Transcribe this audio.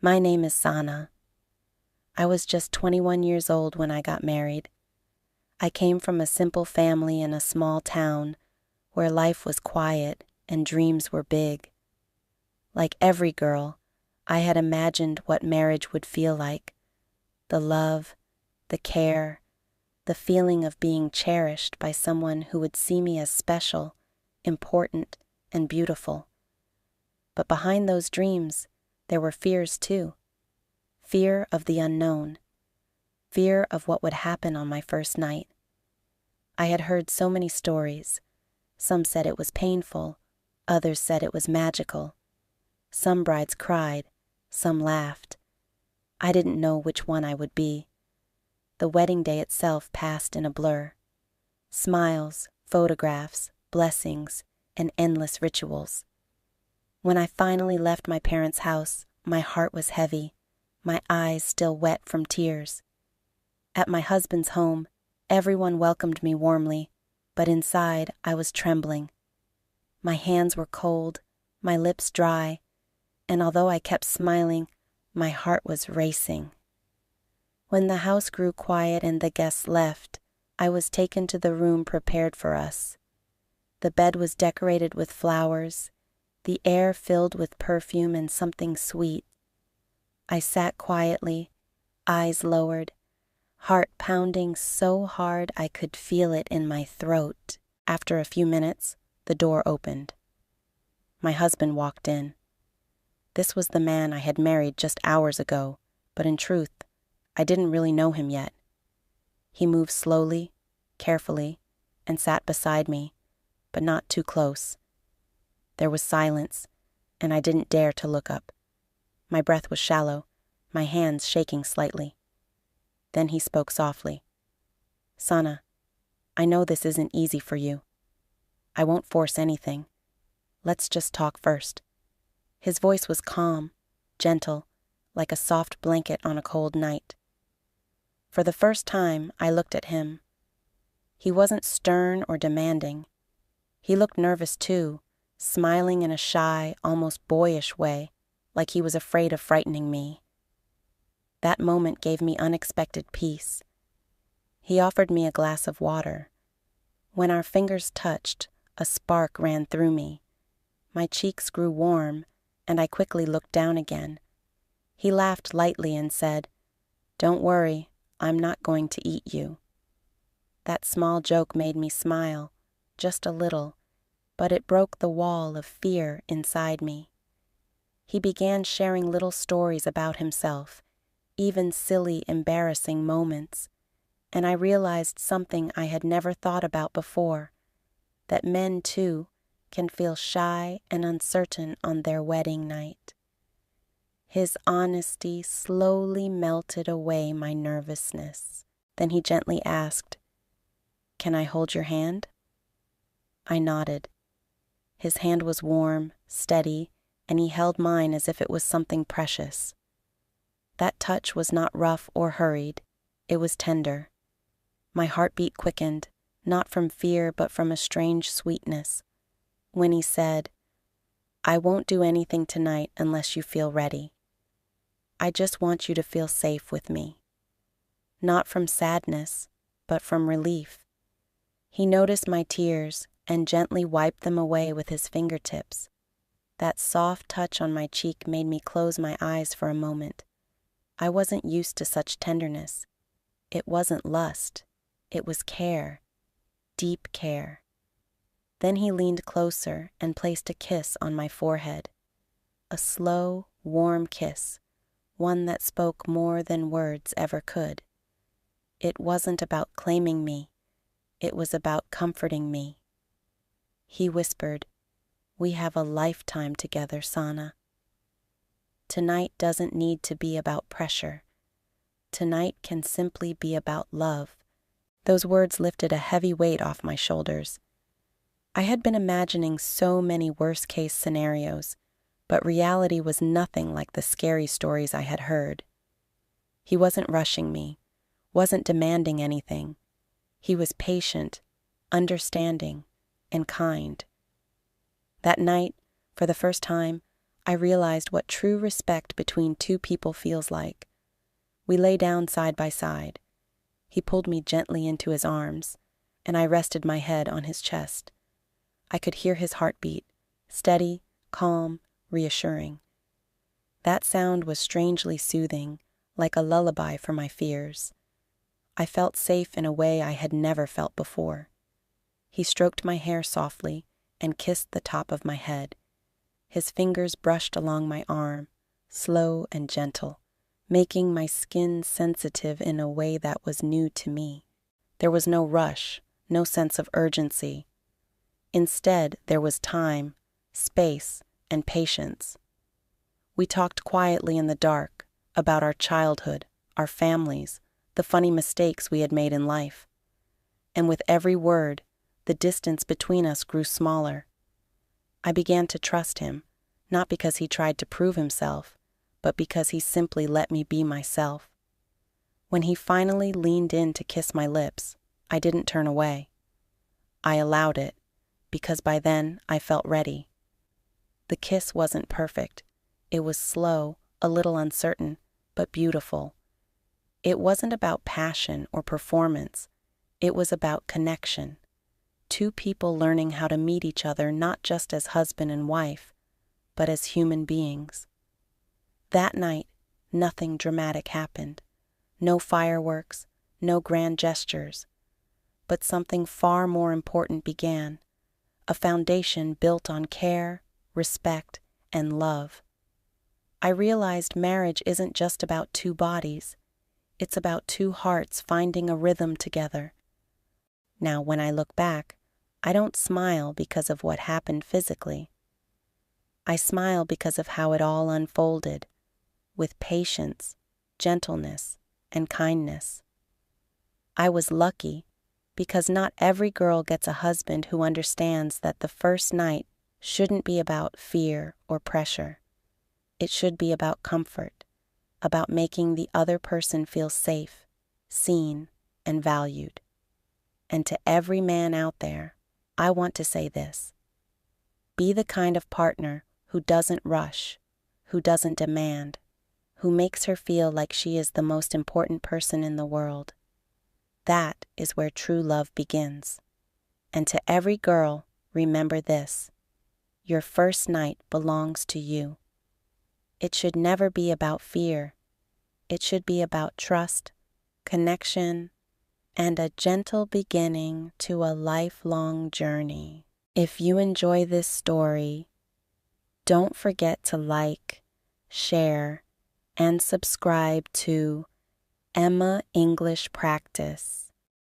My name is Sana. I was just 21 years old when I got married. I came from a simple family in a small town where life was quiet and dreams were big. Like every girl, I had imagined what marriage would feel like: the love, the care, the feeling of being cherished by someone who would see me as special, important, and beautiful. But behind those dreams, there were fears too. Fear of the unknown. Fear of what would happen on my first night. I had heard so many stories. Some said it was painful, others said it was magical. Some brides cried, some laughed. I didn't know which one I would be. The wedding day itself passed in a blur. Smiles, photographs, blessings, and endless rituals. When I finally left my parents' house, my heart was heavy, my eyes still wet from tears. At my husband's home, everyone welcomed me warmly, but inside I was trembling. My hands were cold, my lips dry, and although I kept smiling, my heart was racing. When the house grew quiet and the guests left, I was taken to the room prepared for us. The bed was decorated with flowers, the air filled with perfume and something sweet. I sat quietly, eyes lowered, heart pounding so hard I could feel it in my throat. After a few minutes, the door opened. My husband walked in. This was the man I had married just hours ago, but in truth, I didn't really know him yet. He moved slowly, carefully, and sat beside me, but not too close. There was silence, and I didn't dare to look up. My breath was shallow, my hands shaking slightly. Then he spoke softly. "Sana, I know this isn't easy for you. I won't force anything. Let's just talk first." His voice was calm, gentle, like a soft blanket on a cold night. For the first time, I looked at him. He wasn't stern or demanding. He looked nervous too, smiling in a shy, almost boyish way, like he was afraid of frightening me. That moment gave me unexpected peace. He offered me a glass of water. When our fingers touched, a spark ran through me. My cheeks grew warm, and I quickly looked down again. He laughed lightly and said, "Don't worry, I'm not going to eat you." That small joke made me smile, just a little, but it broke the wall of fear inside me. He began sharing little stories about himself, even silly, embarrassing moments, and I realized something I had never thought about before, that men, too, can feel shy and uncertain on their wedding night. His honesty slowly melted away my nervousness. Then he gently asked, "Can I hold your hand?" I nodded. His hand was warm, steady, and he held mine as if it was something precious. That touch was not rough or hurried. It was tender. My heartbeat quickened, not from fear but from a strange sweetness. When he said, "I won't do anything tonight unless you feel ready. I just want you to feel safe with me." Not from sadness, but from relief. He noticed my tears and gently wiped them away with his fingertips. That soft touch on my cheek made me close my eyes for a moment. I wasn't used to such tenderness. It wasn't lust. It was care. Deep care. Then he leaned closer and placed a kiss on my forehead. A slow, warm kiss, one that spoke more than words ever could. It wasn't about claiming me. It was about comforting me. He whispered, "We have a lifetime together, Sana. Tonight doesn't need to be about pressure. Tonight can simply be about love." Those words lifted a heavy weight off my shoulders. I had been imagining so many worst-case scenarios, but reality was nothing like the scary stories I had heard. He wasn't rushing me, wasn't demanding anything. He was patient, understanding, and kind. That night, for the first time, I realized what true respect between two people feels like. We lay down side by side. He pulled me gently into his arms, and I rested my head on his chest. I could hear his heartbeat, steady, calm, reassuring. That sound was strangely soothing, like a lullaby for my fears. I felt safe in a way I had never felt before. He stroked my hair softly and kissed the top of my head. His fingers brushed along my arm, slow and gentle, making my skin sensitive in a way that was new to me. There was no rush, no sense of urgency. Instead, there was time, space, and patience. We talked quietly in the dark about our childhood, our families, the funny mistakes we had made in life. And with every word, the distance between us grew smaller. I began to trust him, not because he tried to prove himself, but because he simply let me be myself. When he finally leaned in to kiss my lips, I didn't turn away. I allowed it, because by then I felt ready. The kiss wasn't perfect. It was slow, a little uncertain, but beautiful. It wasn't about passion or performance. It was about connection. Two people learning how to meet each other not just as husband and wife, but as human beings. That night, nothing dramatic happened. No fireworks, no grand gestures. But something far more important began. A foundation built on care, respect, and love. I realized marriage isn't just about two bodies. It's about two hearts finding a rhythm together. Now, when I look back, I don't smile because of what happened physically. I smile because of how it all unfolded, with patience, gentleness, and kindness. I was lucky because not every girl gets a husband who understands that the first night shouldn't be about fear or pressure. It should be about comfort, about making the other person feel safe, seen, and valued. And to every man out there, I want to say this: be the kind of partner who doesn't rush, who doesn't demand, who makes her feel like she is the most important person in the world. That is where true love begins. And to every girl, remember this: your first night belongs to you. It should never be about fear. It should be about trust, connection, and a gentle beginning to a lifelong journey. If you enjoy this story, don't forget to like, share, and subscribe to Emma English Practice.